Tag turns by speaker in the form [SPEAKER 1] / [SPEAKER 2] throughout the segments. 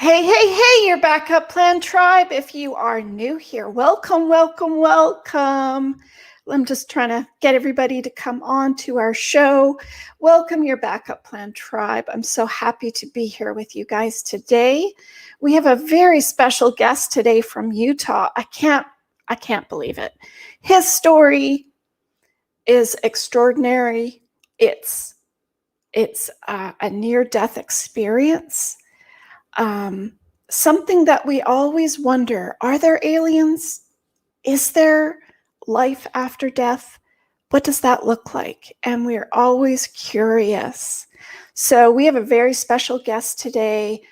[SPEAKER 1] Hey, your backup plan tribe. If you are new here, welcome. I'm just trying to get everybody to come on to our show. Welcome, your backup plan tribe. I'm so happy to be here with you guys today. We have a very special guest today from Utah. I can't believe it. His story is extraordinary. It's a near-death experience. Something that we always wonder, are there aliens? Is there life after death? What does that look like? And we're always curious. So we have a very special guest today.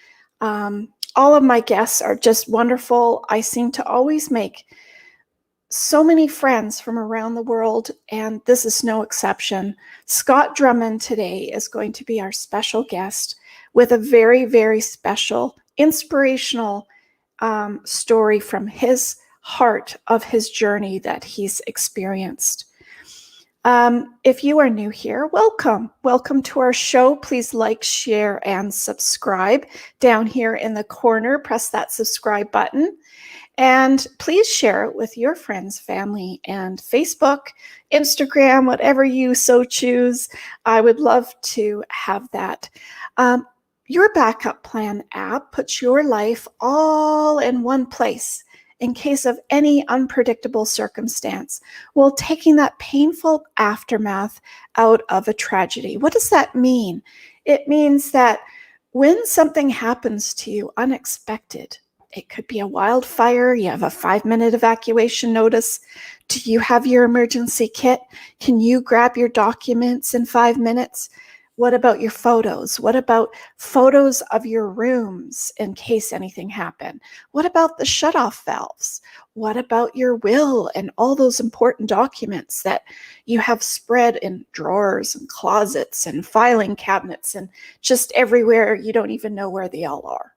[SPEAKER 1] All of my guests are just wonderful. I seem to always make so many friends from around the world, and this is no exception. Scott Drummond today is going to be our special guest with a very, very special, inspirational story from his heart of his journey that he's experienced. If you are new here, welcome. Welcome to our show. Please like, share, and subscribe. Down here in the corner, press that subscribe button. And please share it with your friends, family, and Facebook, Instagram, whatever you so choose. I would love to have that. Your backup plan app puts your life all in one place in case of any unpredictable circumstance, while taking that painful aftermath out of a tragedy. What does that mean? It means that when something happens to you unexpected, it could be a wildfire, you have a 5-minute evacuation notice. Do you have your emergency kit? Can you grab your documents in 5 minutes? What about your photos? What about photos of your rooms in case anything happened? What about the shutoff valves? What about your will and all those important documents that you have spread in drawers and closets and filing cabinets and just everywhere you don't even know where they all are?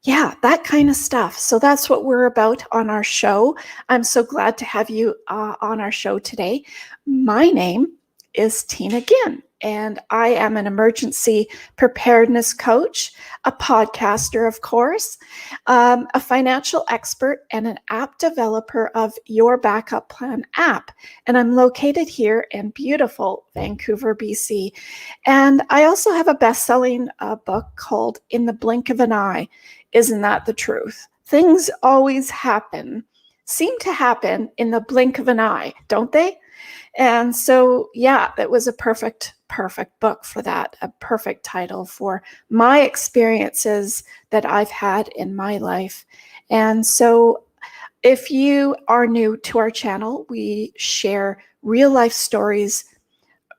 [SPEAKER 1] Yeah, that kind of stuff. So that's what we're about on our show. I'm so glad to have you on our show today. My name is Tina Ginn, and I am an emergency preparedness coach, a podcaster, of course, a financial expert, and an app developer of Your Backup Plan app. And I'm located here in beautiful Vancouver, BC. And I also have a best-selling book called In the Blink of an Eye. Isn't that the truth? Things always seem to happen in the blink of an eye, don't they? And so, yeah, that was a perfect book for that, a perfect title for my experiences that I've had in my life. And so if you are new to our channel, we share real life stories,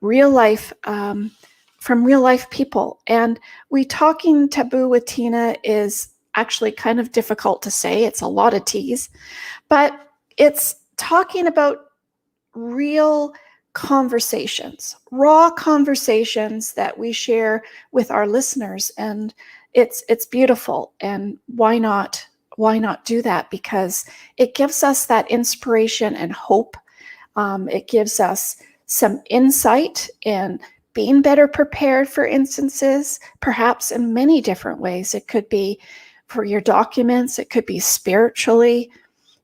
[SPEAKER 1] real life from real life people. And talking taboo with Tina is actually kind of difficult to say. It's a lot of T's, but it's talking about real conversations, raw conversations that we share with our listeners. And it's beautiful. And why not do that? Because it gives us that inspiration and hope. It gives us some insight in being better prepared for instances, perhaps in many different ways. It could be for your documents, it could be spiritually,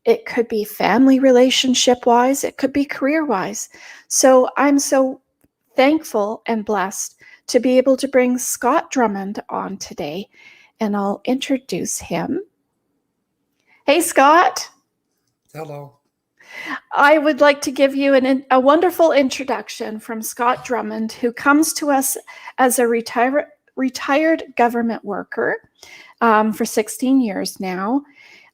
[SPEAKER 1] it could be family relationship-wise, it could be career-wise. So I'm so thankful and blessed to be able to bring Scott Drummond on today, and I'll introduce him. Hey, Scott.
[SPEAKER 2] Hello.
[SPEAKER 1] I would like to give you a wonderful introduction from Scott Drummond, who comes to us as a retired government worker for 16 years now.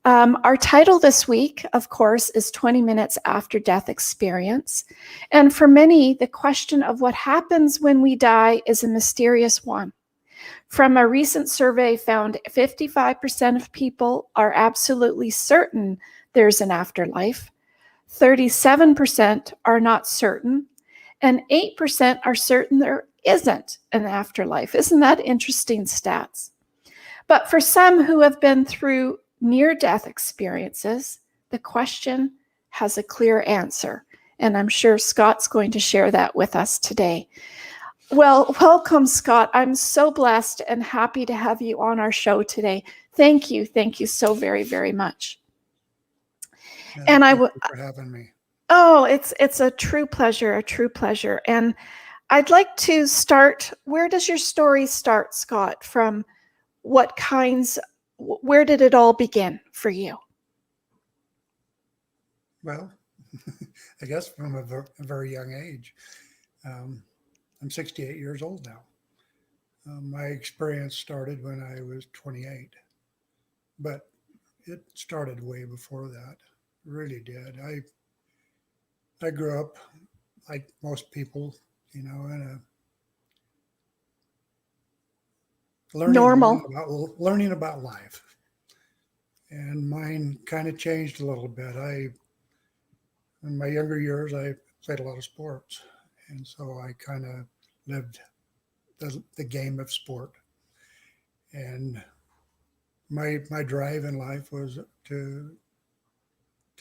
[SPEAKER 1] Our title this week, of course, is 20 Minutes After Death Experience. And for many, the question of what happens when we die is a mysterious one. From a recent survey found 55% of people are absolutely certain there's an afterlife, 37% are not certain, and 8% are certain there isn't an afterlife. Isn't that interesting stats? But for some who have been through near-death experiences, the question has a clear answer. And I'm sure Scott's going to share that with us today. Well, welcome, Scott. I'm so blessed and happy to have you on our show today. Thank you. Thank you so very, very much.
[SPEAKER 2] And
[SPEAKER 1] And I
[SPEAKER 2] thank
[SPEAKER 1] would,
[SPEAKER 2] you for having me.
[SPEAKER 1] oh, it's a true pleasure, a true pleasure. And I'd like to start, where does your story start, Scott? From what kinds, where did it all begin for you?
[SPEAKER 2] Well, I guess from a very young age. Um, I'm 68 years old now. My experience started when I was 28, but it started way before that. It really did. I grew up like most people, in a
[SPEAKER 1] Normal.
[SPEAKER 2] learning about life, and mine kind of changed a little bit. In my younger years, I played a lot of sports, and so I kind of lived the game of sport. And my drive in life was to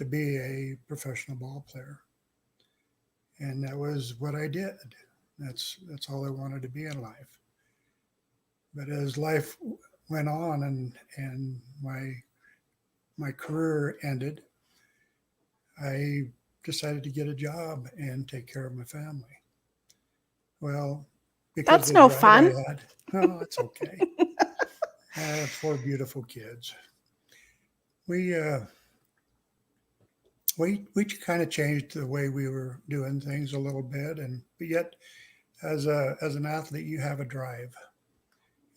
[SPEAKER 2] be a professional ball player, and that was what I did. That's all I wanted to be in life. But as life went on and my career ended, I decided to get a job and take care of my family. Well, because
[SPEAKER 1] That's
[SPEAKER 2] of the
[SPEAKER 1] no
[SPEAKER 2] drive
[SPEAKER 1] fun.
[SPEAKER 2] I had, oh, it's okay. I have four beautiful kids. We we kind of changed the way we were doing things a little bit, and but yet as an athlete, you have a drive,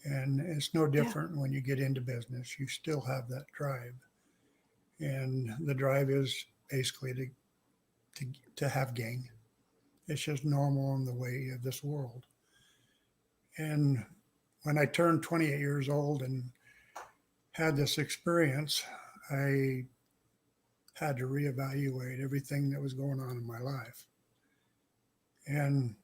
[SPEAKER 2] and it's no
[SPEAKER 1] Yeah.
[SPEAKER 2] different when you get into business. You still have that drive, and the drive is basically to to have gain. It's just normal in the way of this world. And when I turned 28 years old and had this experience, I had to reevaluate everything that was going on in my life. And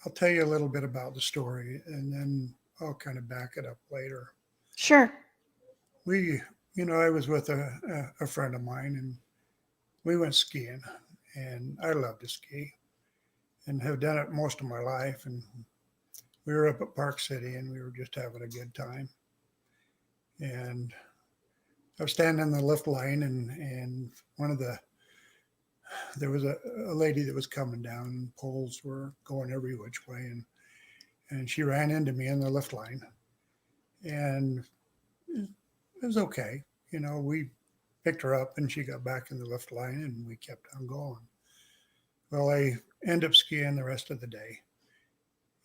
[SPEAKER 2] I'll tell you a little bit about the story, and then I'll kind of back it up later.
[SPEAKER 1] Sure.
[SPEAKER 2] We, I was with a friend of mine, and we went skiing, and I love to ski and have done it most of my life. And we were up at Park City, and we were just having a good time. And I was standing in the lift line, and one of there was a lady that was coming down, and poles were going every which way, and she ran into me in the lift line, and it was okay. We picked her up, and she got back in the lift line, and we kept on going. Well, I ended up skiing the rest of the day.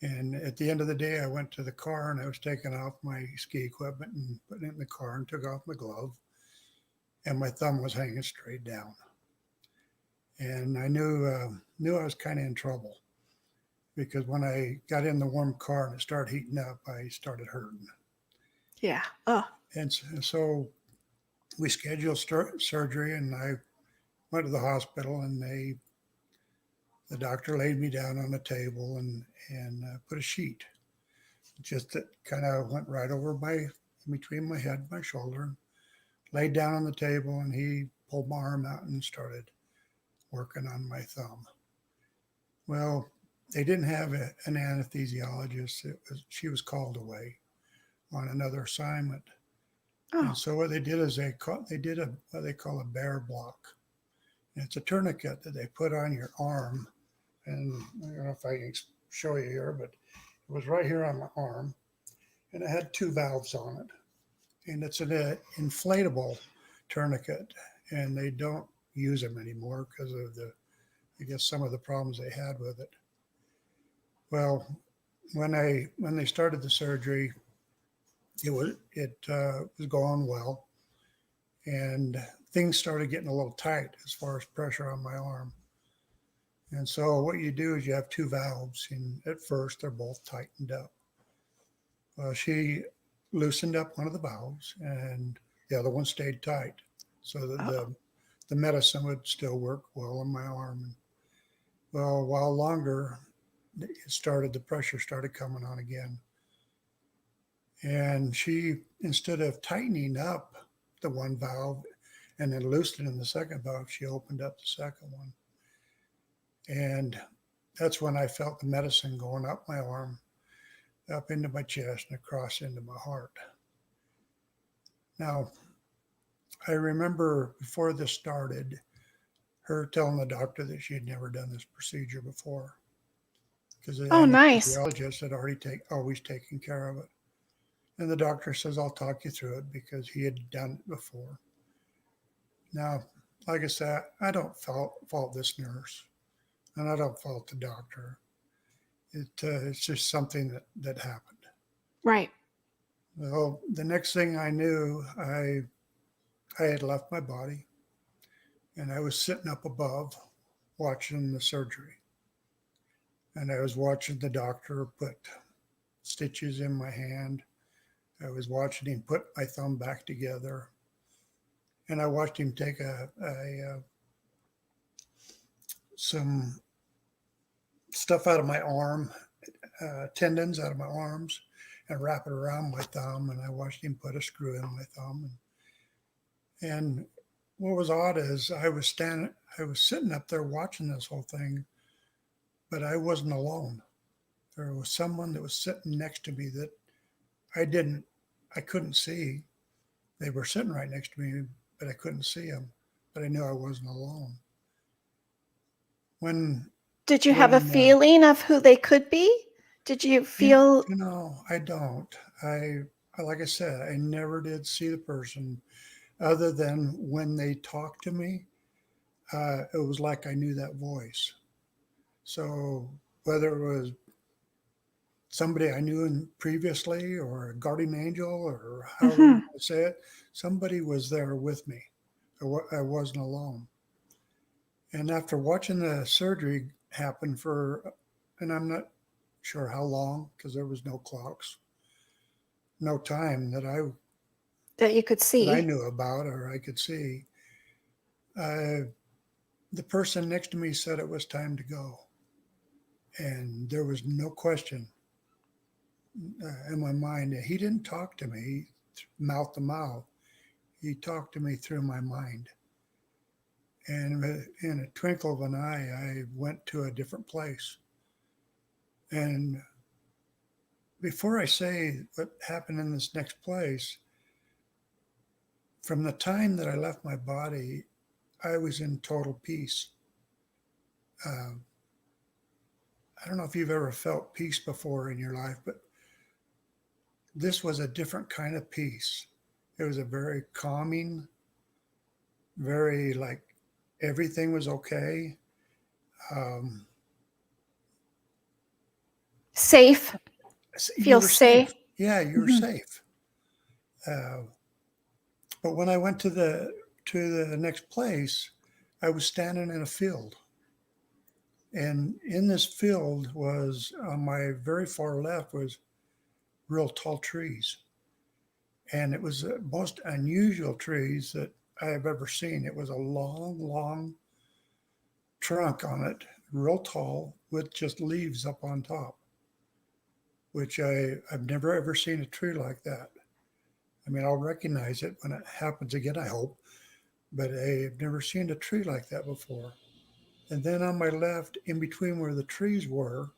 [SPEAKER 2] And at the end of the day, I went to the car and I was taking off my ski equipment and putting it in the car and took off my glove. And my thumb was hanging straight down. And I knew I was kind of in trouble because when I got in the warm car and it started heating up, I started hurting.
[SPEAKER 1] Yeah. Oh,
[SPEAKER 2] And so we scheduled surgery, and I went to the hospital, and the doctor laid me down on the table and put a sheet just that kind of went right over between my head and my shoulder, laid down on the table, and he pulled my arm out and started working on my thumb. Well, they didn't have an anesthesiologist. She was called away on another assignment. And
[SPEAKER 1] oh,
[SPEAKER 2] so what they did is they did what they call a bear block. And it's a tourniquet that they put on your arm. And I don't know if I can show you here, but it was right here on my arm, and it had two valves on it. And it's an inflatable tourniquet, and they don't use them anymore because of I guess, some of the problems they had with it. Well, when they started the surgery, it was going well, and things started getting a little tight as far as pressure on my arm. And so what you do is you have two valves, and at first they're both tightened up. Well, she loosened up one of the valves, and the other one stayed tight, so that
[SPEAKER 1] oh.
[SPEAKER 2] the medicine would still work well on my arm. And well, while longer, the pressure started coming on again, and she, instead of tightening up the one valve and then loosening the second valve, she opened up the second one, and that's when I felt the medicine going up my arm, up into my chest, and across into my heart. Now, I remember before this started, her telling the doctor that she had never done this procedure before because the
[SPEAKER 1] Oh, nice.
[SPEAKER 2] anesthesiologist had always taken care of it. And the doctor says, I'll talk you through it because he had done it before. Now, like I said, I don't fault this nurse and I don't fault the doctor. It's just something that happened.
[SPEAKER 1] Right.
[SPEAKER 2] Well, the next thing I knew, I had left my body and I was sitting up above watching the surgery. And I was watching the doctor put stitches in my hand. I was watching him put my thumb back together. And I watched him take some stuff out of my arm, tendons out of my arms, and wrap it around my thumb. And I watched him put a screw in my thumb. And what was odd is I was sitting up there watching this whole thing, but I wasn't alone. There was someone that was sitting next to me that I didn't, I couldn't see. They were sitting right next to me, but I couldn't see them. But I knew I wasn't alone. When
[SPEAKER 1] Did you have a
[SPEAKER 2] when
[SPEAKER 1] feeling of who they could be? Did you feel
[SPEAKER 2] I don't. Like I said, I never did see the person other than when they talked to me. It was like I knew that voice. So whether it was somebody I knew previously or a guardian angel or however you
[SPEAKER 1] Mhm.
[SPEAKER 2] want to say it, somebody was there with me. I wasn't alone. And after watching the surgery happen and I'm not sure how long because there was no clocks, no time
[SPEAKER 1] that you could
[SPEAKER 2] that I
[SPEAKER 1] see?
[SPEAKER 2] knew about or I could see. Uh, the person next to me said it was time to go, and there was no question in my mind. He didn't talk to me mouth to mouth. He talked to me through my mind. And in a twinkle of an eye, I went to a different place. And before I say what happened in this next place, from the time that I left my body, I was in total peace. Uh, I don't know if you've ever felt peace before in your life, but this was a different kind of peace. It was a very calming, very like everything was okay. Um,
[SPEAKER 1] Safe?
[SPEAKER 2] you
[SPEAKER 1] Feel
[SPEAKER 2] were
[SPEAKER 1] safe?
[SPEAKER 2] safe. Yeah, you were
[SPEAKER 1] Mhm.
[SPEAKER 2] safe. Uh, but when I went to the next place, I was standing in a field, and in this field was on my very far left was real tall trees, and it was the most unusual trees that I have ever seen. It was a long, long trunk on it, real tall, with just leaves up on top, which I've never ever seen a tree like that. I mean, I'll recognize it when it happens again, I hope, but I've never seen a tree like that before. And then on my left, in between where the trees were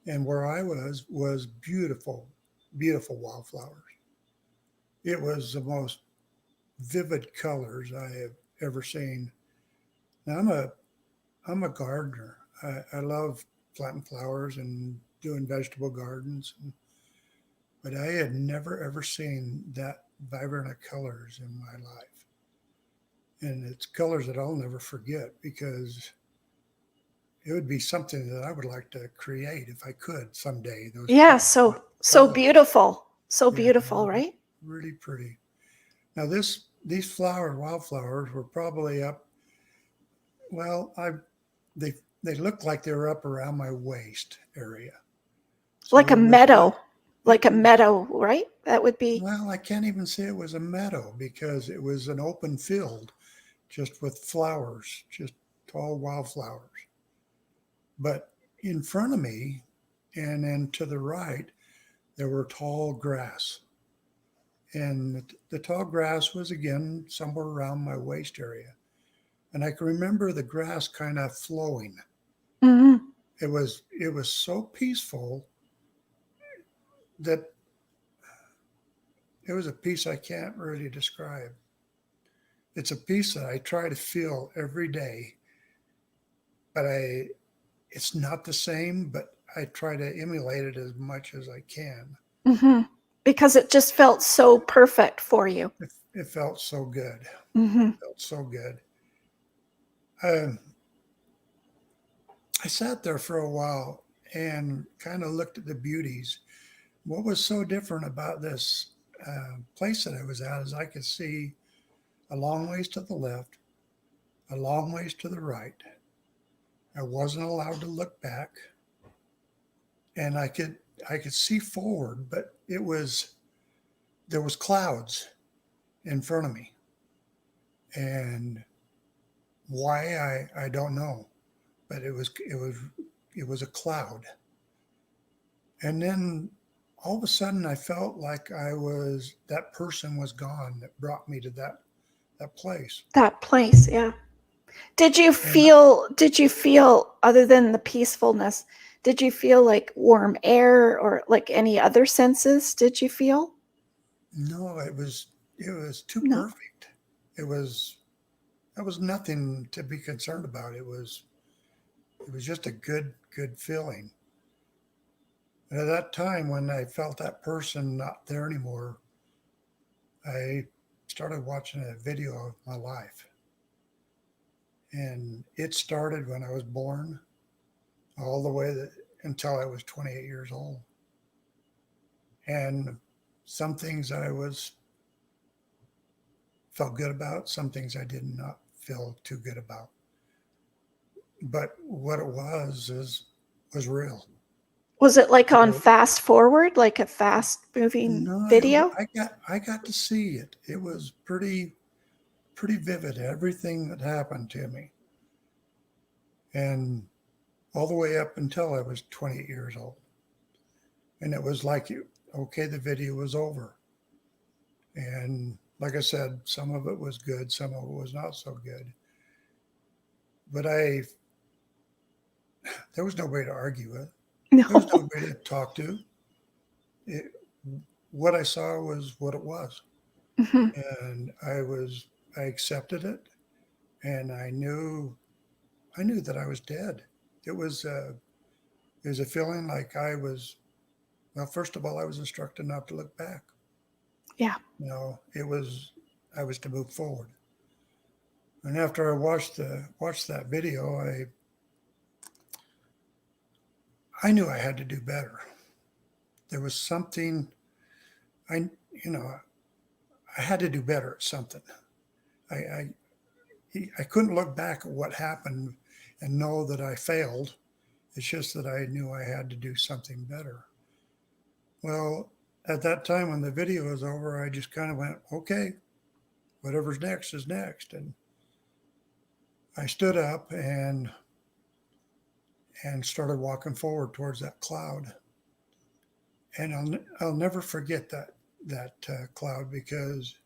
[SPEAKER 2] and where I was beautiful, beautiful wildflowers. It was the most vivid colors I have ever seen. Now I'm a gardener. I love planting flowers and doing vegetable gardens, but I had never ever seen that vibrant of colors in my life. And it's colors that I'll never forget because it would be something that I would like to create if I could someday. Those
[SPEAKER 1] Yeah,
[SPEAKER 2] kind of
[SPEAKER 1] so
[SPEAKER 2] colors.
[SPEAKER 1] beautiful. So
[SPEAKER 2] Yeah,
[SPEAKER 1] beautiful, right?
[SPEAKER 2] really pretty. Now these wildflowers were probably up. Well, they they looked like they were up around my waist area.
[SPEAKER 1] Like
[SPEAKER 2] So
[SPEAKER 1] a
[SPEAKER 2] it was not.
[SPEAKER 1] meadow.
[SPEAKER 2] It
[SPEAKER 1] Like a
[SPEAKER 2] was
[SPEAKER 1] meadow, right? That would be
[SPEAKER 2] well. I can't even say it was a meadow because it was an open field, just with flowers, just tall wildflowers. But in front of me, and then to the right, there were tall grass. And the tall grass was again somewhere around my waist area. And I can remember the grass kind of flowing.
[SPEAKER 1] Mhm.
[SPEAKER 2] It was so peaceful that it was a peace I can't really describe. It's a peace that I try to feel every day, but it's not the same, but I try to emulate it as much as I can.
[SPEAKER 1] Hmm. Because it just felt so perfect for you.
[SPEAKER 2] It felt so good.
[SPEAKER 1] Hmm.
[SPEAKER 2] It felt so good. I, I sat there for a while and kind of looked at the beauties. What was so different about this place that I was at is I could see a long ways to the left, a long ways to the right. I wasn't allowed to look back, and I could see forward, but there was clouds in front of me, and why I don't know, but it was a cloud, and then all of a sudden I felt like that person was gone that brought me to that place,
[SPEAKER 1] That place, yeah.
[SPEAKER 2] and
[SPEAKER 1] Did you feel, other than the peacefulness, did you feel like warm air or like any other senses? Did you feel?
[SPEAKER 2] no, it was too
[SPEAKER 1] No.
[SPEAKER 2] perfect. It was There was nothing to be concerned about. It was just a good feeling. And at that time, when I felt that person not there anymore, I started watching a video of my life. And it started when I was born, all the way until I was 28 years old. And some things I was felt good about, some things I did not feel too good about. But what it was real.
[SPEAKER 1] Was it like on
[SPEAKER 2] So,
[SPEAKER 1] fast forward, like a fast moving
[SPEAKER 2] no,
[SPEAKER 1] video?
[SPEAKER 2] I got to see it. It was pretty vivid. Everything that happened to me, and all the way up until I was 28 years old. And it was like, okay, the video was over. And like I said, some of it was good, some of it was not so good. But there was nobody to argue with. There was
[SPEAKER 1] No.
[SPEAKER 2] nobody to talk to. It, what I saw was what it was,
[SPEAKER 1] Hmm.
[SPEAKER 2] and I accepted it, and I knew that I was dead. It was it was a feeling like I was, well, first of all, I was instructed not to look back.
[SPEAKER 1] Yeah.
[SPEAKER 2] I was to move forward. And after I watched that video, I knew I had to do better. There was something I you know I had to do better at something. I I, I couldn't look back at what happened and know that I failed. It's just that I knew I had to do something better. Well, at that time when the video was over, I just kind of went, okay, whatever's next is next. And I stood up and started walking forward towards that cloud. And I'll never forget that cloud, because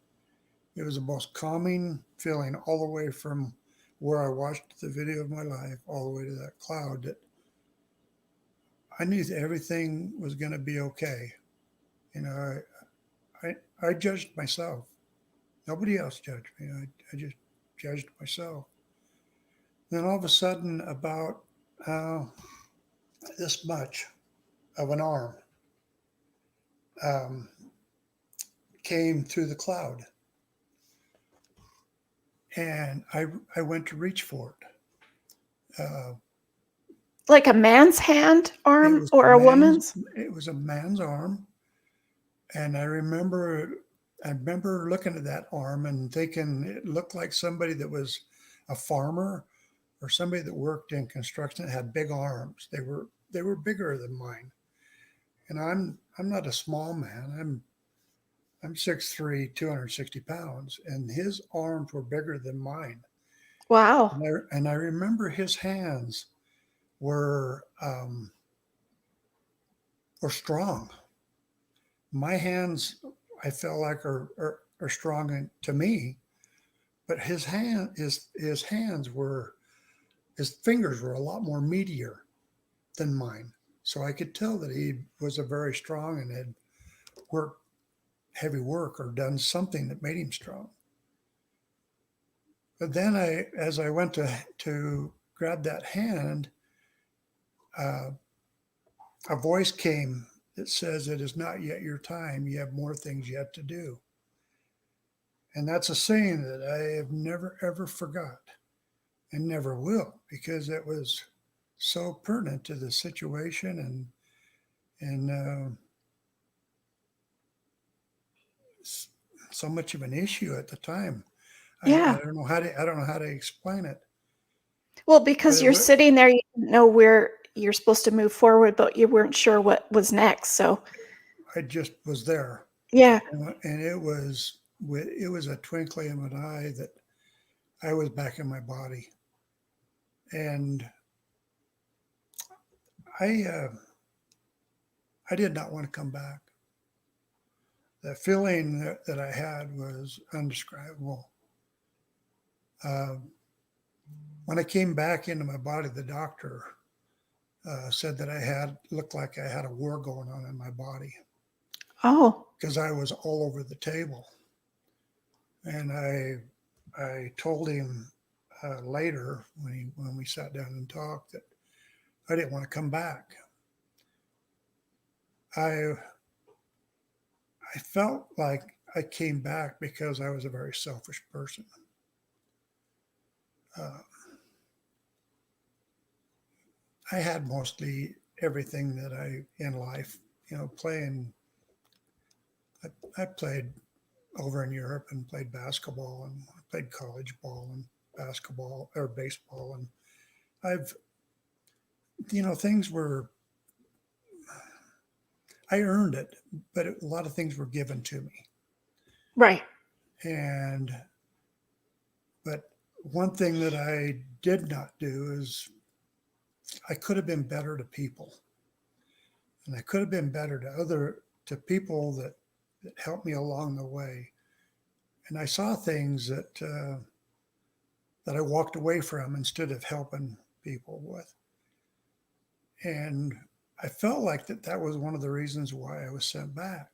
[SPEAKER 2] it was the most calming feeling all the way from where I watched the video of my life all the way to that cloud, that I knew that everything was going to be okay. You know, I judged myself. Nobody else judged me. I just judged myself. Then all of a sudden, about uh, this much of an arm um, came through the cloud, and I went to reach for it.
[SPEAKER 1] Like a man's hand,
[SPEAKER 2] It
[SPEAKER 1] arm,
[SPEAKER 2] was a
[SPEAKER 1] or a
[SPEAKER 2] man's
[SPEAKER 1] woman's?
[SPEAKER 2] it was a man's arm, and I remember looking at that arm and thinking it looked like somebody that was a farmer or somebody that worked in construction that had big arms. They were bigger than mine, and I'm not a small man. I'm 6'3", 260 pounds, and his arms were bigger than mine.
[SPEAKER 1] Wow.
[SPEAKER 2] And I remember his hands were were strong. My hands, I feel like are strong to me, but his hands were his fingers were a lot more meatier than mine. So I could tell that he was a very strong and had worked heavy work or done something that made him strong. But then as I went to grab that hand, uh, a voice came that says, "It is not yet your time. You have more things yet to do." And that's a saying that I have never, ever forgot and never will, because it was so pertinent to the situation and so much of an issue at the time. I
[SPEAKER 1] Yeah.
[SPEAKER 2] don't know how to I don't know how to explain it,
[SPEAKER 1] Well,
[SPEAKER 2] but
[SPEAKER 1] because you're sitting there, you didn't know where you're supposed to move forward, but you weren't sure what was next. So,
[SPEAKER 2] I just was there,
[SPEAKER 1] yeah.
[SPEAKER 2] and it was a twinkling of an eye that I was back in my body, and I I did not want to come back. The feeling that I had was undescribable. Uh, when I came back into my body, the doctor said that I had looked like I had a war going on in my body
[SPEAKER 1] Oh,
[SPEAKER 2] because I was all over the table. And I told him later when we sat down and talked that I didn't want to come back. I I felt like I came back because I was a very selfish person. Uh, I had mostly everything that I in life, playing. I played over in Europe and played basketball and I played college ball and basketball or baseball and I've things were I earned it, but a lot of things were given to me.
[SPEAKER 1] right.
[SPEAKER 2] And but one thing that I did not do is I could have been better to people, and I could have been better to people that helped me along the way. And I saw things that I walked away from instead of helping people with. And I felt like that was one of the reasons why I was sent back.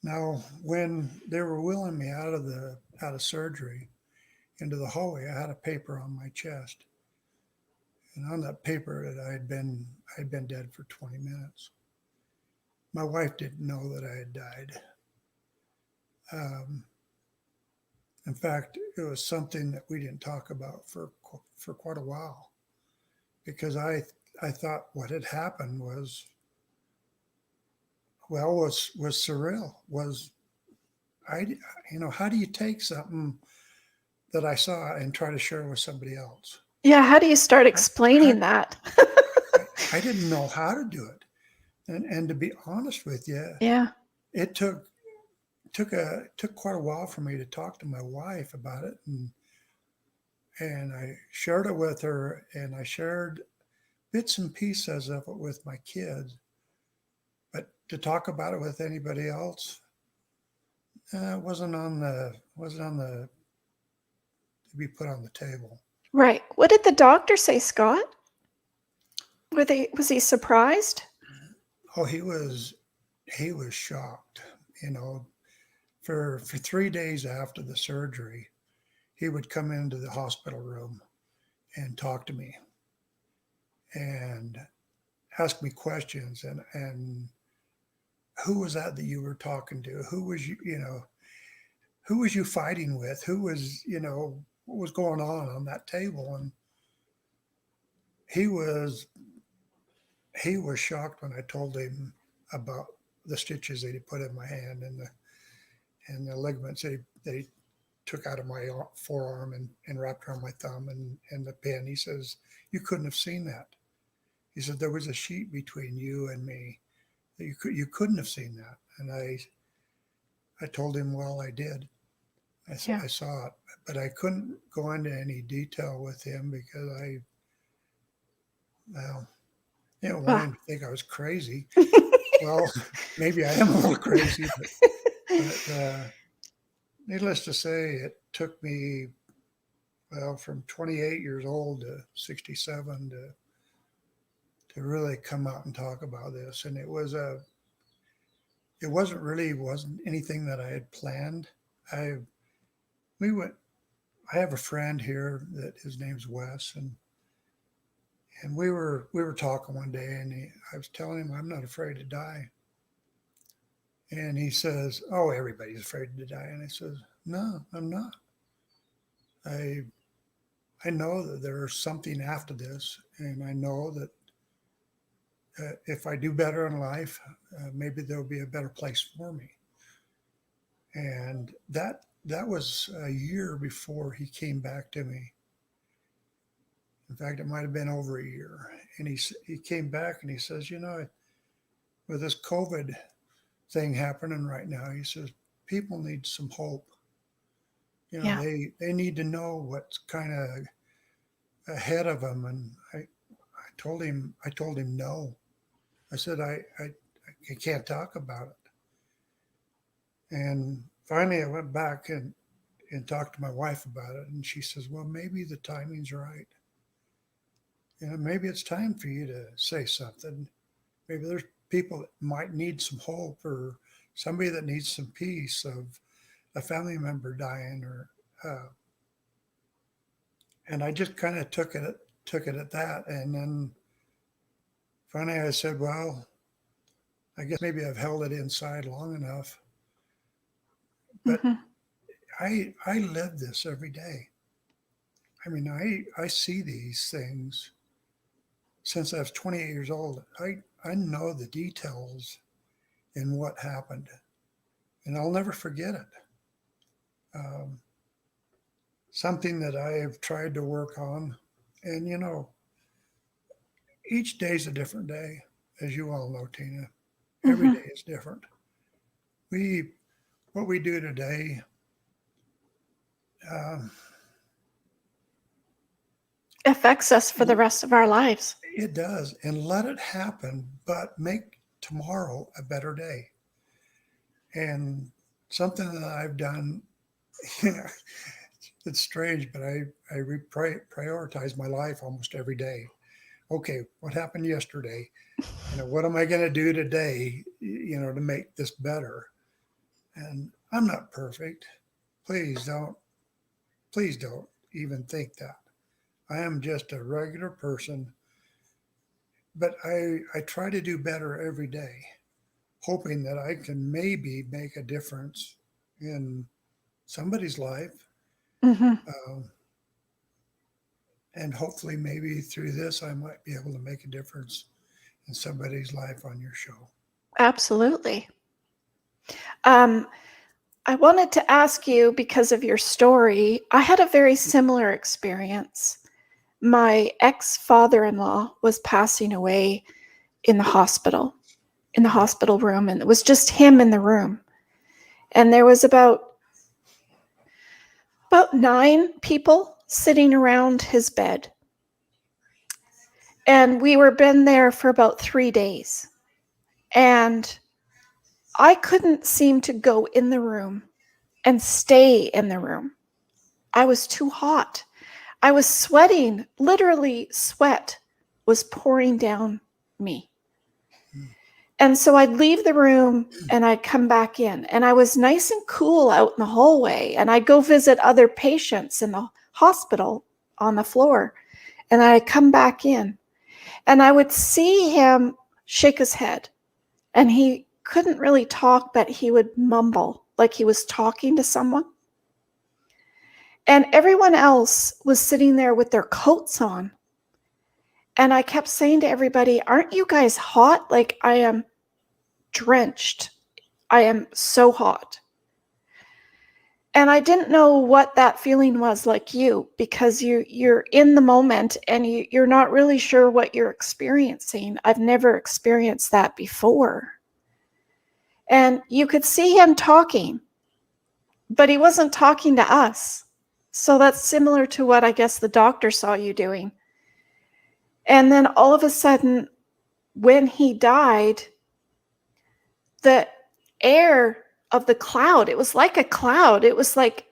[SPEAKER 2] Now, when they were wheeling me out of surgery into the hallway, I had a paper on my chest, and on that paper that I'd been dead for 20 minutes. My wife didn't know that I had died. Um, in fact, it was something that we didn't talk about for quite a while because I thought what had happened was surreal. Was I how do you take something that I saw and try to share with somebody else?
[SPEAKER 1] Yeah. How do you start
[SPEAKER 2] I, I,
[SPEAKER 1] explaining that?
[SPEAKER 2] I didn't know how to do it. And to be honest with you,
[SPEAKER 1] Yeah.
[SPEAKER 2] it took quite a while for me to talk to my wife about it, and I shared it with her, and I shared bits and pieces of it with my kids, but to talk about it with anybody else, wasn't on the to be put on the table.
[SPEAKER 1] Right. What did the doctor say, Scott? Was he surprised?
[SPEAKER 2] Oh, he was shocked. You know, for 3 days after the surgery, he would come into the hospital room and talk to me and ask me questions and who was that you were talking to? Who was you fighting with? Who was, what was going on that table? And he was he was shocked when I told him about the stitches that he put in my hand and the ligaments that he took out of my forearm and wrapped around my thumb and the pin. He says, "You couldn't have seen that." He said, "There was a sheet between you and me. You couldn't have seen that." And I told him, "Well, I did.
[SPEAKER 1] Yeah.
[SPEAKER 2] I saw it, but I couldn't go into any detail with him because well, wanted
[SPEAKER 1] Ah.
[SPEAKER 2] him to think I was crazy. Well, maybe I am a little crazy, but needless to say, it took me from 28 years old to 67 to really come out and talk about this, and it wasn't anything that I had planned. I we went. I have a friend here that his name's Wes, and we were talking one day, and I was telling him I'm not afraid to die, and he says, "Oh, everybody's afraid to die," and I says, "No, I'm not. I I know that there's something after this, and I know that if I do better in life, maybe there'll be a better place for me." And that was a year before he came back to me. In fact, it might have been over a year. And he came back and he says, with this COVID thing happening right now, he says people need some hope.
[SPEAKER 1] Yeah.
[SPEAKER 2] They need to know what's kind of ahead of them. And I told him no. I said I can't talk about it. And finally, I went back and talked to my wife about it, and she says, "Well, maybe the timing's right. Maybe it's time for you to say something. Maybe there's people that might need some hope, or somebody that needs some peace of a family member dying, or." And I just kind of took it at that, and then finally I said, "Well, I guess maybe I've held it inside long enough." But
[SPEAKER 1] Hmm.
[SPEAKER 2] I live this every day. I mean, I see these things since I was 28 years old. I know the details in what happened, and I'll never forget it. Um, Something that I have tried to work on, and each day is a different day, as you all know, Tina. Every
[SPEAKER 1] Hmm.
[SPEAKER 2] day is different. We What we do today, um,
[SPEAKER 1] Affects us for the rest of our lives.
[SPEAKER 2] it does, and let it happen, but make tomorrow a better day. And something that I've done, you know, it's strange, but prioritize my life almost every day. Okay, what happened yesterday? What am I going to do today, to make this better? And I'm not perfect. Please don't, please don't even think that. I am just a regular person, but I try to do better every day, hoping that I can maybe make a difference in somebody's life.
[SPEAKER 1] Hmm.
[SPEAKER 2] Um, and hopefully, maybe through this, I might be able to make a difference in somebody's life on your show.
[SPEAKER 1] Absolutely. Um, I wanted to ask you because of your story. I had a very similar experience. My ex father in law was passing away in the hospital, in the hospital room, and it was just him in the room. And there was about 9 people sitting around his bed. And we were been there for about 3 days. And I couldn't seem to go in the room and stay in the room. I was too hot. I was sweating, literally, sweat was pouring down me. And so I'd leave the room and I'd come back in. And I was nice and cool out in the hallway. And I'd go visit other patients in the hospital on the floor. And I'd come back in. And I would see him shake his head. And he couldn't really talk, but he would mumble like he was talking to someone. And everyone else was sitting there with their coats on. And I kept saying to everybody, "Aren't you guys hot? Like, I am drenched. I am so hot." And I didn't know what that feeling was like you, because you're in the moment and you're not really sure what you're experiencing. I've never experienced that before. And you could see him talking, but he wasn't talking to us. So that's similar to what I guess the doctor saw you doing. And then all of a sudden, when he died, the air of the cloud, it was like a cloud. It was like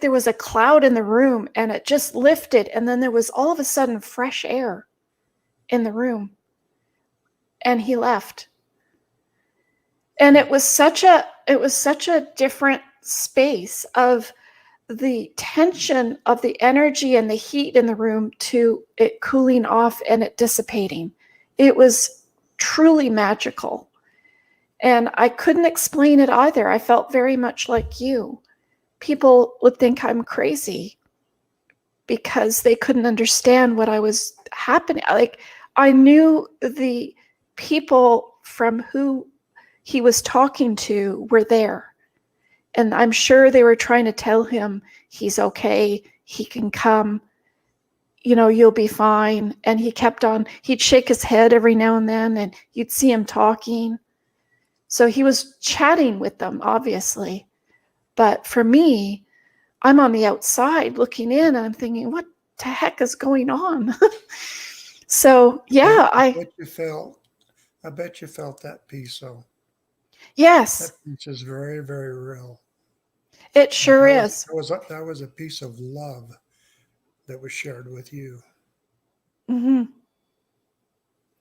[SPEAKER 1] there was a cloud in the room and it just lifted, and then there was all of a sudden fresh air in the room, and he left. And it was such a different space of the tension of the energy and the heat in the room to it cooling off and it dissipating. It was truly magical. And I couldn't explain it either. I felt very much like you. People would think I'm crazy because they couldn't understand what I was happening. Like, I knew the people from who he was talking to were there. And I'm sure they were trying to tell him he's okay, he can come, you'll be fine. And he kept on, he'd shake his head every now and then, and you'd see him talking. So he was chatting with them, obviously. But for me, I'm on the outside looking in, and I'm thinking, what the heck is going on? So, yeah,
[SPEAKER 2] I bet you felt that peace. So that
[SPEAKER 1] yes,
[SPEAKER 2] peace is very, very real.
[SPEAKER 1] it
[SPEAKER 2] And
[SPEAKER 1] sure is.
[SPEAKER 2] that was a piece of love that was shared with you.
[SPEAKER 1] Hmm.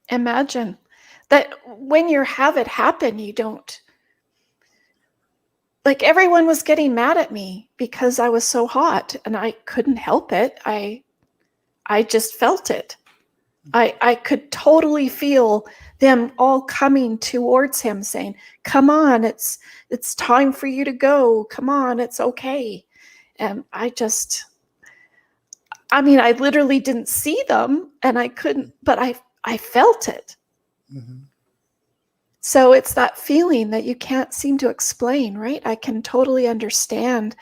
[SPEAKER 1] Imagine that when you have it happen, you don't, like, everyone was getting mad at me because I was so hot and I couldn't help it. I just felt it. I could totally feel them all coming towards him saying, "Come on, it's time for you to go. Come on, it's okay." And I literally didn't see them and I couldn't, but I felt it.
[SPEAKER 2] Hmm.
[SPEAKER 1] So it's that feeling that you can't seem to explain, right? I can totally understand.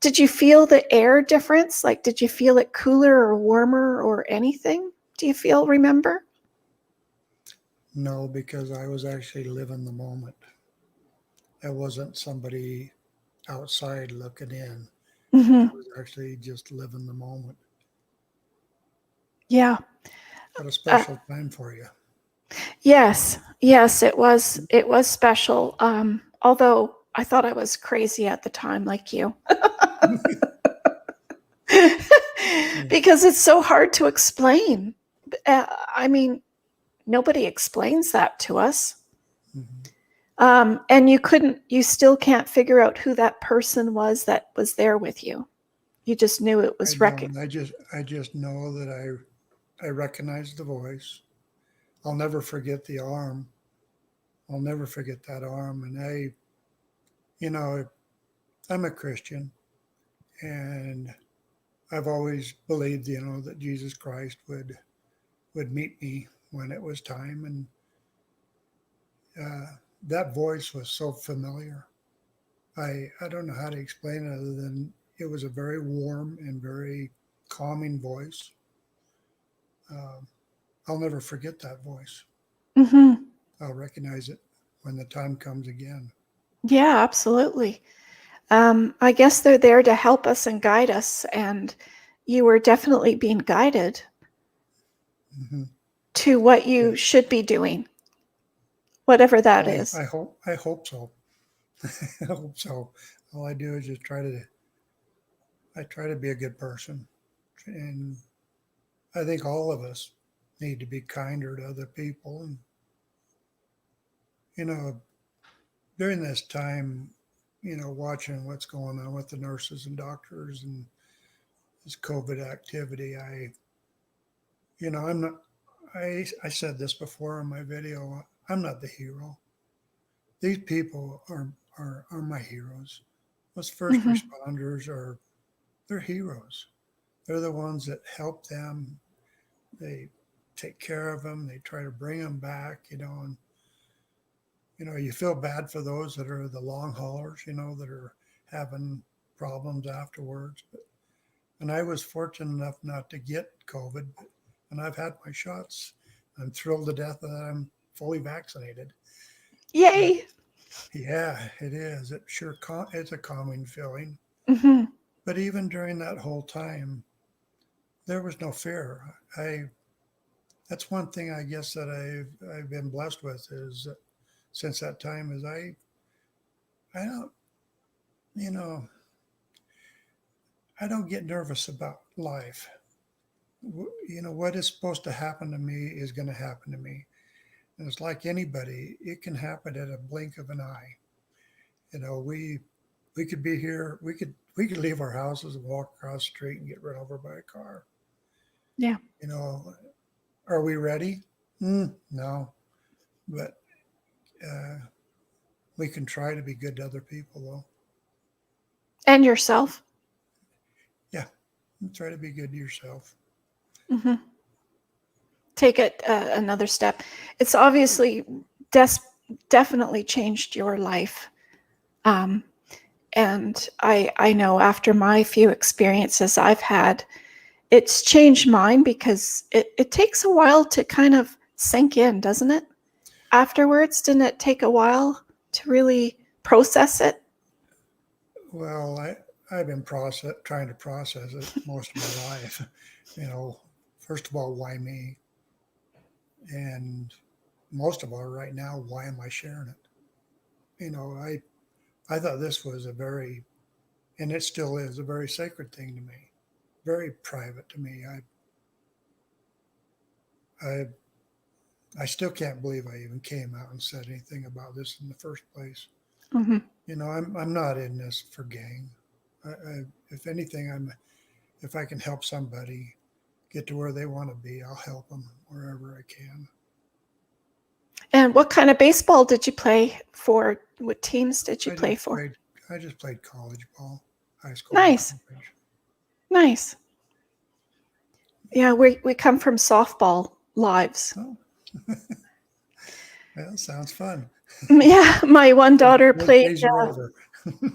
[SPEAKER 1] Did you feel the air difference? Like, did you feel it cooler or warmer or anything? Do you remember?
[SPEAKER 2] No, because I was actually living the moment. I wasn't somebody outside looking in. I
[SPEAKER 1] Hmm.
[SPEAKER 2] was actually just living the moment.
[SPEAKER 1] Yeah.
[SPEAKER 2] Got a
[SPEAKER 1] Uh,
[SPEAKER 2] special time for you.
[SPEAKER 1] yes. Yes, it was. It was special. Although I thought I was crazy at the time, like you,
[SPEAKER 2] Yeah.
[SPEAKER 1] because it's so hard to explain. Uh, I mean, nobody explains that to us.
[SPEAKER 2] Hmm.
[SPEAKER 1] And you still can't figure out who that person was that was there with you. You just knew it
[SPEAKER 2] I
[SPEAKER 1] was
[SPEAKER 2] don't. I just know that I recognize the voice. I'll never forget the arm. I'll never forget that arm. And you know, I'm a Christian, and I've always believed, that Jesus Christ would meet me when it was time, and uh, that voice was so familiar. I don't know how to explain it other than it was a very warm and very calming voice. Um, I'll never forget that voice.
[SPEAKER 1] Hmm.
[SPEAKER 2] I'll recognize it when the time comes again.
[SPEAKER 1] Yeah, absolutely. I guess they're there to help us and guide us, and you were definitely being guided
[SPEAKER 2] Hmm.
[SPEAKER 1] to what
[SPEAKER 2] Yeah.
[SPEAKER 1] you should be doing, whatever that
[SPEAKER 2] Well,
[SPEAKER 1] is.
[SPEAKER 2] I hope so. I hope so. All I do is just I try to be a good person, and I think all of us need to be kinder to other people. And you know, during this time, watching what's going on with the nurses and doctors and this COVID activity, I'm not. I said this before in my video. I'm not the hero. These people are my heroes. Those first
[SPEAKER 1] Hmm.
[SPEAKER 2] responders they're heroes. They're the ones that help them. They take care of them. They try to bring them back. And you feel bad for those that are the long haulers. That are having problems afterwards. And I was fortunate enough not to get COVID, and I've had my shots. I'm thrilled to death that I'm fully vaccinated. But
[SPEAKER 1] Yay.
[SPEAKER 2] yeah, it is. It's a calming feeling.
[SPEAKER 1] Hmm.
[SPEAKER 2] But even during that whole time, there was no fear. I That's one thing I guess that I've been blessed with is since that time is I don't you know I don't get nervous about life. What is supposed to happen to me is going to happen to me. And it's like anybody, it can happen at a blink of an eye. You know, we could be here, we could leave our houses and walk across the street and get run over by a car.
[SPEAKER 1] Yeah.
[SPEAKER 2] You know, are we ready? No, but uh, we can try to be good to other people, though.
[SPEAKER 1] And yourself.
[SPEAKER 2] Yeah, try to be good to yourself.
[SPEAKER 1] Hmm. Take it another step. It's obviously des- definitely changed your life. Um, and I know after my few experiences I've had, it's changed mine because it takes a while to kind of sink in, doesn't it? Afterwards, didn't it take a while to really process it?
[SPEAKER 2] Well, I've been trying to process it most of my life. You know, first of all, why me? And most of all, right now, why am I sharing it? You know, I thought this was a very, and it still is, a very sacred thing to me, very private to me. I I still can't believe I even came out and said anything about this in the first place.
[SPEAKER 1] Hmm.
[SPEAKER 2] You know, I'm not in this for gain. If anything, if I can help somebody get to where they want to be, I'll help them wherever I can.
[SPEAKER 1] And what kind of baseball did you play for? What teams did you
[SPEAKER 2] I
[SPEAKER 1] play
[SPEAKER 2] just
[SPEAKER 1] for?
[SPEAKER 2] played I just played college ball, high school and
[SPEAKER 1] Nice,
[SPEAKER 2] college.
[SPEAKER 1] nice. Yeah, we come from softball lives.
[SPEAKER 2] Oh, that sounds fun.
[SPEAKER 1] Yeah, my one daughter
[SPEAKER 2] Those
[SPEAKER 1] played.
[SPEAKER 2] days are over.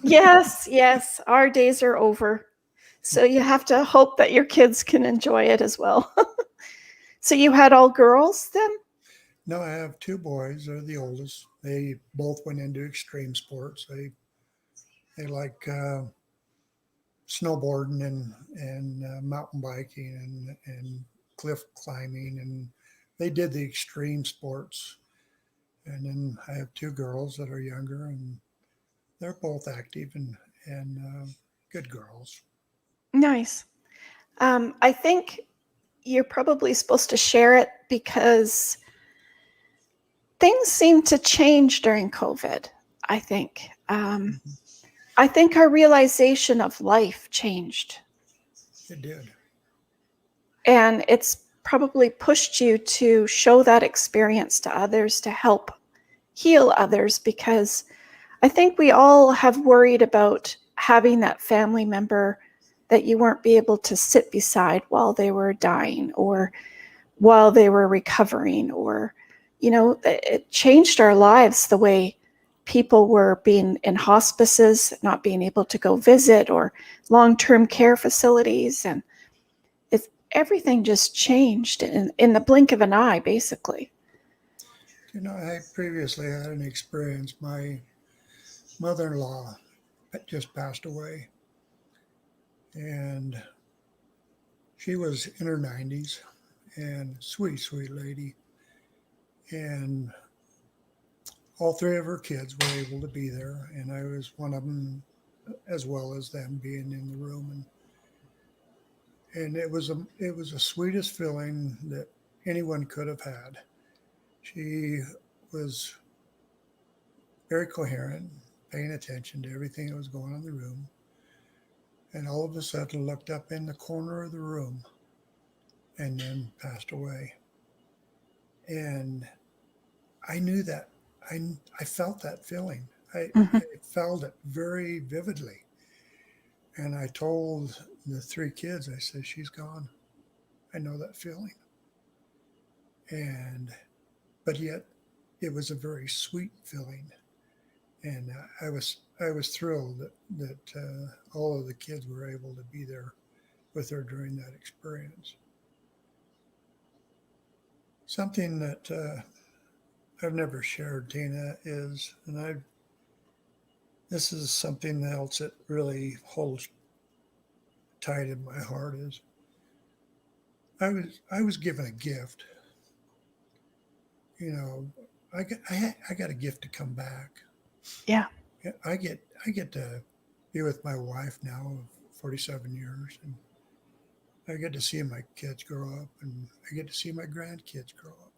[SPEAKER 1] Yes, yes, our days are over. So you have to hope that your kids can enjoy it as well. So you had all girls then?
[SPEAKER 2] No, I have two boys. They're the oldest. They both went into extreme sports. They like snowboarding and mountain biking and cliff climbing, and they did the extreme sports. And then I have two girls that are younger, and they're both active and good girls.
[SPEAKER 1] Nice. I think you're probably supposed to share it because things seem to change during COVID. I think.
[SPEAKER 2] Mhm.
[SPEAKER 1] I think our realization of life changed,
[SPEAKER 2] It did.
[SPEAKER 1] and it's probably pushed you to show that experience to others to help heal others because I think we all have worried about having that family member that you weren't be able to sit beside while they were dying or while they were recovering or it changed our lives the way people were being in hospices, not being able to go visit or long-term care facilities, and everything just changed in the blink of an eye basically.
[SPEAKER 2] You know, I previously had an experience. My mother-in-law just passed away, and she was in her 90s and sweet, sweet lady. And all three of her kids were able to be there, and I was one of them, as well as them being in the room. And it was the sweetest feeling that anyone could have had. She was very coherent, paying attention to everything that was going on in the room, and all of a sudden looked up in the corner of the room and then passed away. And I knew that. I felt that feeling.
[SPEAKER 1] Hmm.
[SPEAKER 2] I felt it very vividly. And I told the three kids, I said, she's gone. I know that feeling. And, but yet it was a very sweet feeling. And I was thrilled that all of the kids were able to be there with her during that experience. Something that I've never shared, Tina, is, and this is something else that really holds tight in my heart, is I was given a gift. You know, I got a gift to come back.
[SPEAKER 1] Yeah.
[SPEAKER 2] Yeah, I get to be with my wife now of 47 years, and I get to see my kids grow up, and I get to see my grandkids grow up.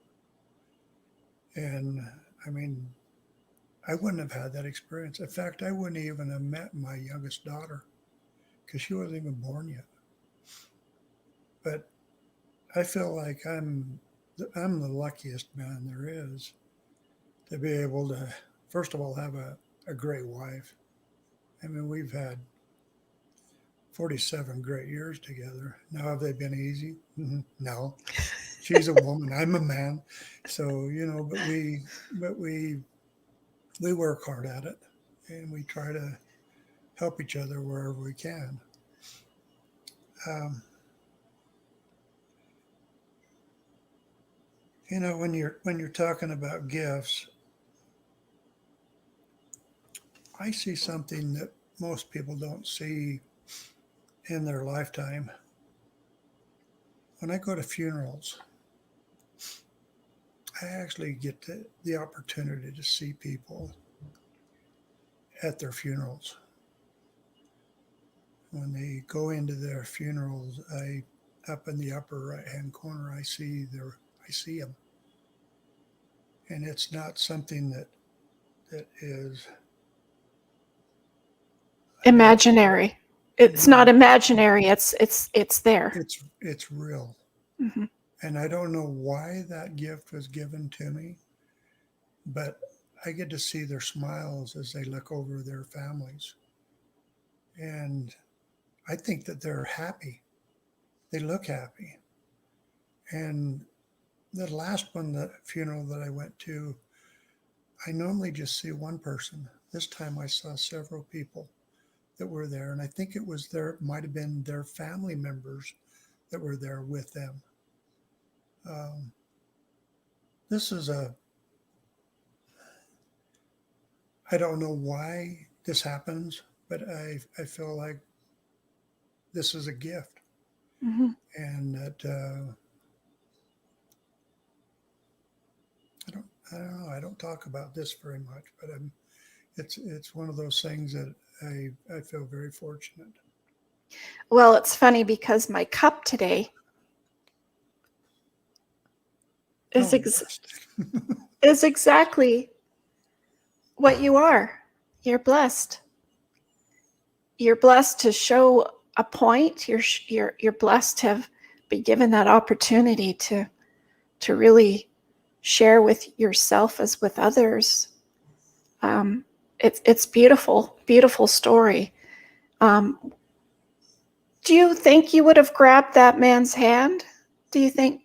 [SPEAKER 2] And I mean, I wouldn't have had that experience. In fact, I wouldn't even have met my youngest daughter because she wasn't even born yet. But I feel like I'm the luckiest man there is to be able to, first of all, have a great wife. I mean, we've had 47 great years together. Now, have they been easy? No. She's a woman. I'm a man. So, but we work hard at it, and we try to help each other wherever we can. Um, when you're talking about gifts, I see something that most people don't see in their lifetime. When I go to funerals, I actually get the opportunity to see people at their funerals. When they go into their funerals, I up in the upper right hand corner, I see them, and it's not something that is, I guess,
[SPEAKER 1] Imaginary. It's not
[SPEAKER 2] no,
[SPEAKER 1] imaginary. It's there.
[SPEAKER 2] it's real.
[SPEAKER 1] Hmm.
[SPEAKER 2] And I don't know why that gift was given to me, but I get to see their smiles as they look over their families. And I think that they're happy. They look happy. And the last one, the funeral that I went to, I normally just see one person. This time I saw several people that were there. And I think might have been their family members that were there with them. Um, this is I don't know why this happens, but I feel like this is a gift,
[SPEAKER 1] Hmm.
[SPEAKER 2] and that I don't know. I don't talk about this very much, but it's one of those things that I feel very fortunate.
[SPEAKER 1] Well, it's funny because my cup today is
[SPEAKER 2] Oh,
[SPEAKER 1] ex-
[SPEAKER 2] blessed.
[SPEAKER 1] is exactly what you are. You're blessed. You're blessed to show a point. You're blessed to have been given that opportunity to really share with yourself as with others. Um, it's beautiful, beautiful story. Um, do you think you would have grabbed that man's hand? Do you think?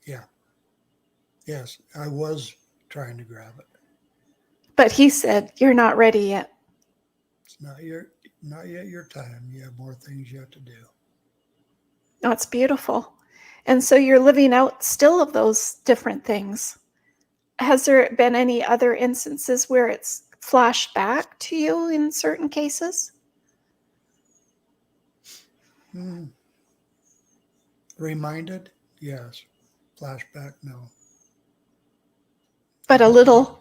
[SPEAKER 2] Yeah. Yes, I was trying to grab it.
[SPEAKER 1] But he said, "You're not ready yet."
[SPEAKER 2] It's not yet your time. You have more things you have to do.
[SPEAKER 1] That's beautiful. And so you're living out still of those different things. Has there been any other instances where it's flashed back to you in certain cases?
[SPEAKER 2] Hmm. Reminded? Yes. Flashback? No.
[SPEAKER 1] But
[SPEAKER 2] I don't think.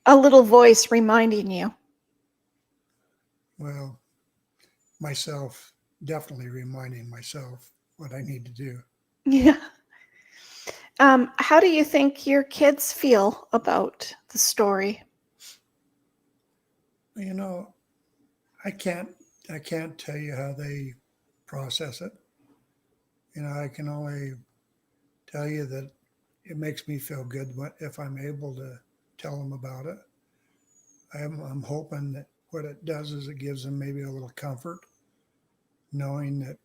[SPEAKER 1] a little voice reminding you.
[SPEAKER 2] Well, myself, definitely reminding myself what I need to do.
[SPEAKER 1] Yeah. How do you think your kids feel about the story?
[SPEAKER 2] You know, I can't I can't tell you how they process it. I can only tell you that it makes me feel good if I'm able to tell them about it. I'm hoping that what it does is it gives them maybe a little comfort, knowing that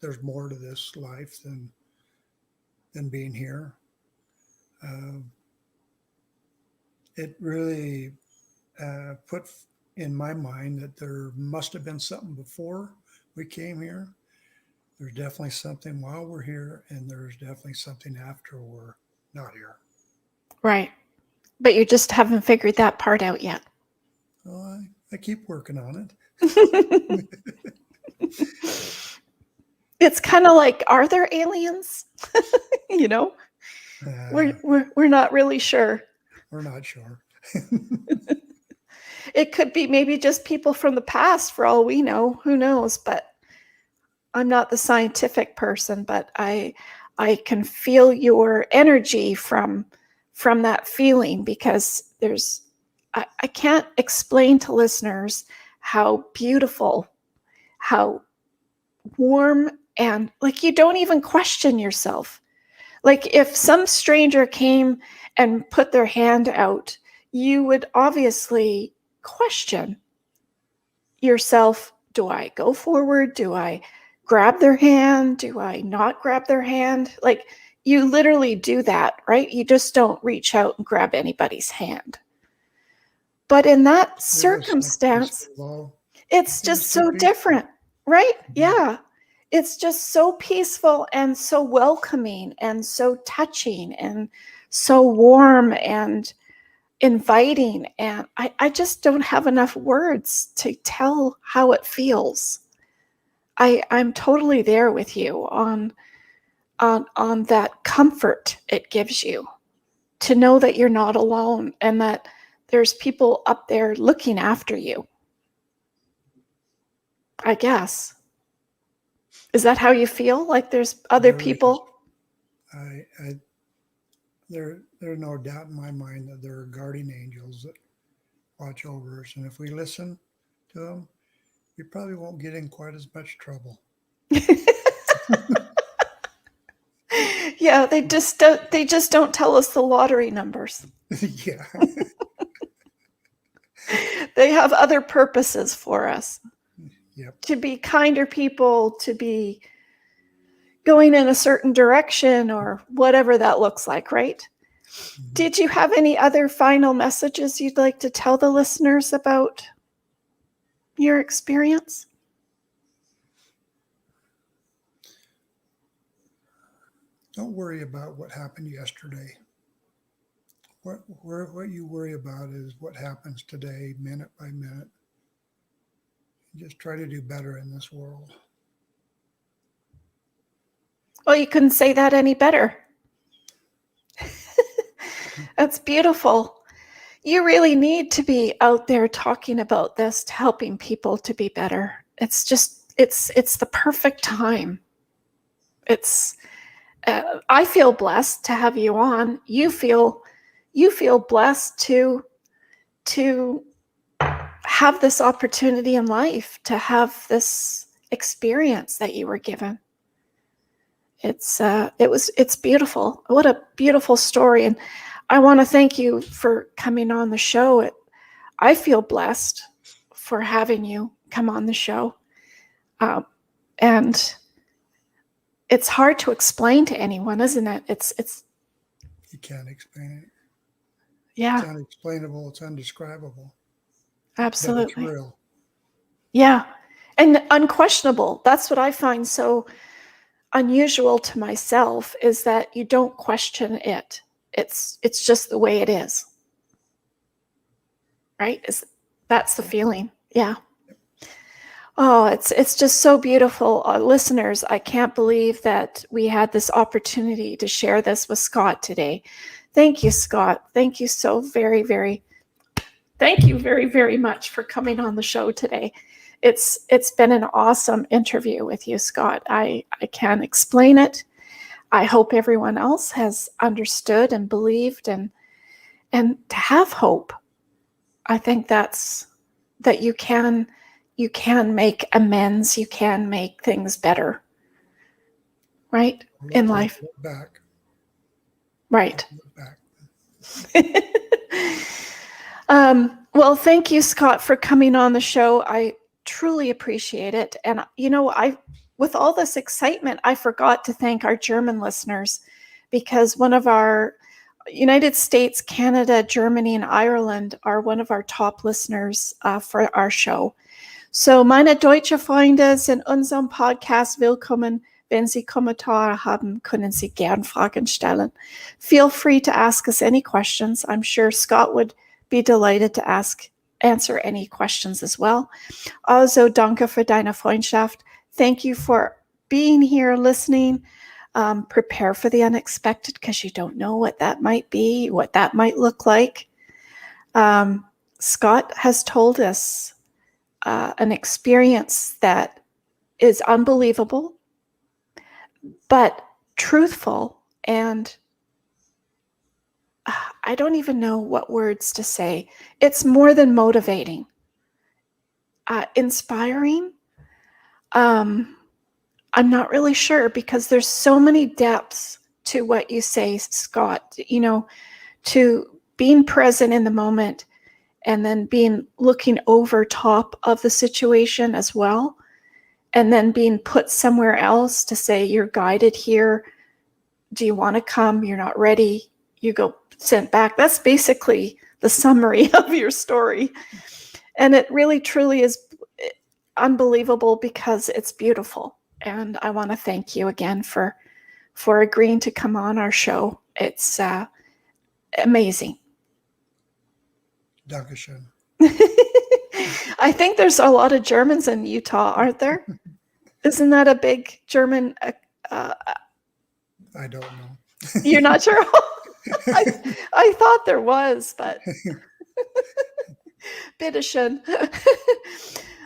[SPEAKER 2] there's more to this life than being here. Uh, it really put in my mind that there must have been something before we came here. There's definitely something while we're here, and there's definitely something after we're not here.
[SPEAKER 1] Right. But you just haven't figured that part out yet.
[SPEAKER 2] Well, I keep working on
[SPEAKER 1] It's
[SPEAKER 2] it.
[SPEAKER 1] kind of like, are there aliens? you know,
[SPEAKER 2] uh,
[SPEAKER 1] we're not really sure.
[SPEAKER 2] we're not sure.
[SPEAKER 1] It could be maybe just people from the past for all we know. Who knows? But I'm not the scientific person, but I can feel your energy from that feeling, because I can't explain to listeners how beautiful, how warm, and like you don't even question yourself. Like if some stranger came and put their hand out, you would obviously question yourself. Do I go forward? Do I grab their hand? Do I not grab their hand? Like you literally do that, right? You just don't reach out and grab anybody's hand. But in that circumstance, it's just so different, right? Yeah. It's just so peaceful and so welcoming and so touching and so warm and inviting. And I just don't have enough words to tell how it feels. I'm totally there with you on that comfort it gives you to know that you're not alone and that there's people up there looking after you. I guess. Is that how you feel? Like there's other people?
[SPEAKER 2] There's no doubt in my mind that there are guardian angels that watch over us, and if we listen to them, we probably won't get in quite as much trouble.
[SPEAKER 1] Yeah, they just don't tell us the lottery numbers.
[SPEAKER 2] Yeah.
[SPEAKER 1] They have other purposes for us.
[SPEAKER 2] Yep.
[SPEAKER 1] To be kinder people, to be going in a certain direction, or whatever that looks like, right? Mm-hmm. Did you have any other final messages you'd like to tell the listeners about your experience?
[SPEAKER 2] Don't worry about what happened yesterday. What you worry about is what happens today, minute by minute. Just try to do better in this world.
[SPEAKER 1] Well, you couldn't say that any better. That's beautiful. You really need to be out there talking about this, helping people to be better. It's just, it's the perfect time. I feel blessed to have you on. You feel blessed to have this opportunity in life, to have this experience that you were given. It's beautiful. What a beautiful story. And I want to thank you for coming on the show. I feel blessed for having you come on the show. And it's hard to explain to anyone, isn't it? It's
[SPEAKER 2] you can't explain it.
[SPEAKER 1] Yeah.
[SPEAKER 2] It's unexplainable. It's undescribable.
[SPEAKER 1] Absolutely.
[SPEAKER 2] But it's real.
[SPEAKER 1] Yeah. And unquestionable. That's what I find so unusual to myself, is that you don't question it. It's just the way it is. Right? That's the feeling. Yeah. Oh, it's just so beautiful. Listeners, I can't believe that we had this opportunity to share this with Scott today. Thank you, Scott. Thank you so very, very much for coming on the show today. It's been an awesome interview with you, Scott. I can't explain it. I hope everyone else has understood and believed and to have hope. I think that you can make amends. You can make things better, right? In life.
[SPEAKER 2] Look back.
[SPEAKER 1] Right.
[SPEAKER 2] Look back.
[SPEAKER 1] Well, thank you, Scott, for coming on the show. I truly appreciate it. And, with all this excitement, I forgot to thank our German listeners, because one of our United States, Canada, Germany, and Ireland are one of our top listeners for our show. So, meine deutsche Freunde sind unserem Podcast willkommen. Wenn Sie Kommentare haben, können Sie gern Fragen stellen. Feel free to ask us any questions. I'm sure Scott would be delighted to answer any questions as well. Also, danke für deine Freundschaft. Thank you for being here, listening. Prepare for the unexpected, because you don't know what that might be, what that might look like. Scott has told us an experience that is unbelievable, but truthful, and I don't even know what words to say. It's more than motivating. Inspiring. I'm not really sure, because there's so many depths to what you say, Scott, to being present in the moment, and then looking over top of the situation as well, and then being put somewhere else to say, you're guided here. Do you want to come? You're not ready. You go sent back. That's basically the summary of your story. And it really, truly is unbelievable, because it's beautiful. And I want to thank you again for agreeing to come on our show. It's amazing.
[SPEAKER 2] Dankeschön.
[SPEAKER 1] I think there's a lot of Germans in Utah, aren't there? Isn't that a big German?
[SPEAKER 2] I don't know.
[SPEAKER 1] You're not sure? I thought there was, but bitteschön.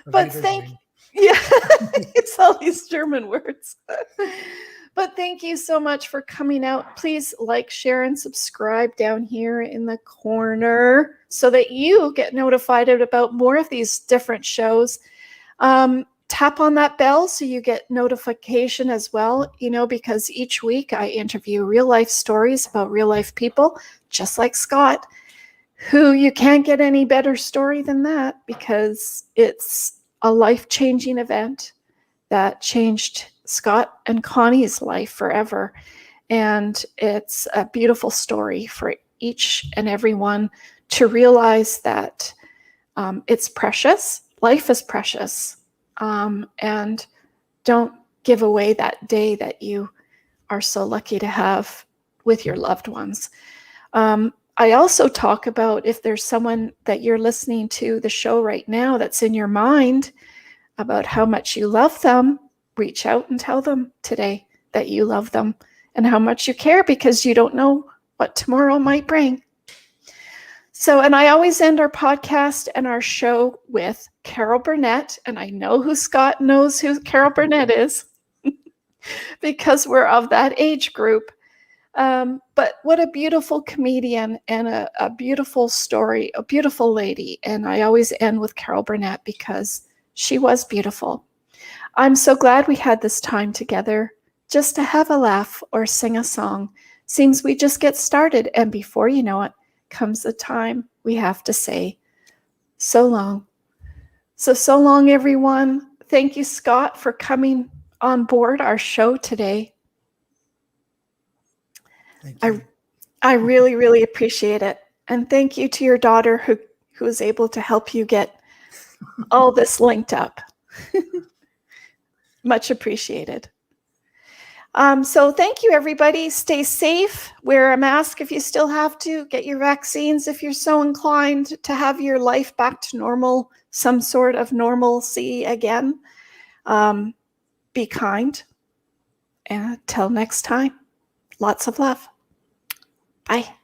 [SPEAKER 1] But it's all these German words. But thank you so much for coming out. Please like, share, and subscribe down here in the corner so that you get notified about more of these different shows. Tap on that bell so you get notification as well, because each week I interview real life stories about real life people, just like Scott, who you can't get any better story than that, because it's a life-changing event that changed Scott and Connie's life forever. And it's a beautiful story for each and every one to realize that it's precious. Life is precious. And don't give away that day that you are so lucky to have with your loved ones. I also talk about, if there's someone that you're listening to the show right now that's in your mind about how much you love them, reach out and tell them today that you love them and how much you care, because you don't know what tomorrow might bring. So, and I always end our podcast and our show with Carol Burnett, and I know who Scott knows who Carol Burnett is because we're of that age group. But what a beautiful comedian, and a beautiful story, a beautiful lady. And I always end with Carol Burnett because she was beautiful. I'm so glad we had this time together just to have a laugh or sing a song. Seems we just get started, and before you know it, comes the time we have to say so long. So long, everyone. Thank you, Scott, for coming on board our show today.
[SPEAKER 2] Thank you.
[SPEAKER 1] I really, really appreciate it. And thank you to your daughter who was able to help you get all this linked up. Much appreciated. So thank you, everybody. Stay safe. Wear a mask if you still have to. Get your vaccines if you're so inclined to have your life back to normal, some sort of normalcy again. Be kind. And until next time, lots of love. Bye.